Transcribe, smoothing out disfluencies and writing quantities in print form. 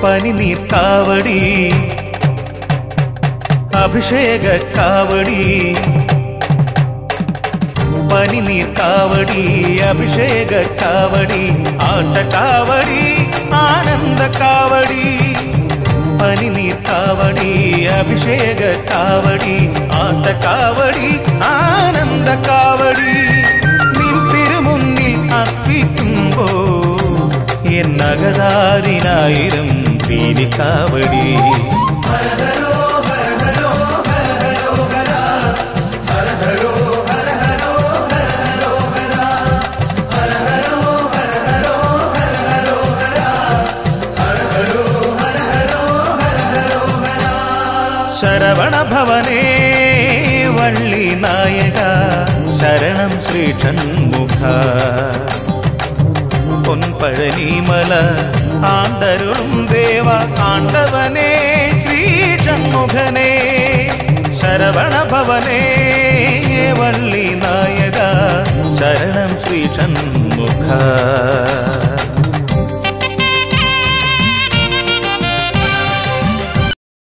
പനിനീർ കാവടി അഭിഷേക കാവടി പനിനീർ കാവടി അഭിഷേക കാവടി ആട്ടക്കാവടി ആനന്ദ കാവടി പനിനീർ കാവടി അഭിഷേക കാവടി ആട്ടക്കാവടി ആനന്ദ കാവടി നിൻ തിരുമുന്നിൽ അർപ്പിക്കുമ്പോ എന്നകതാരിനായിരം പീലിക്കാവടി ശരവണ ഭവനേ വള്ളി നായക ശരണം ശ്രീ ഷൺമുഖ പൊൻപഴനിമല ആണ്ടരുളും ദേവ ആണ്ടവനേ ശ്രീ ഷൺമുഖനേ ശരവണ ഭവനേ വള്ളി നായക ശരണം ശ്രീ ഷൺമുഖ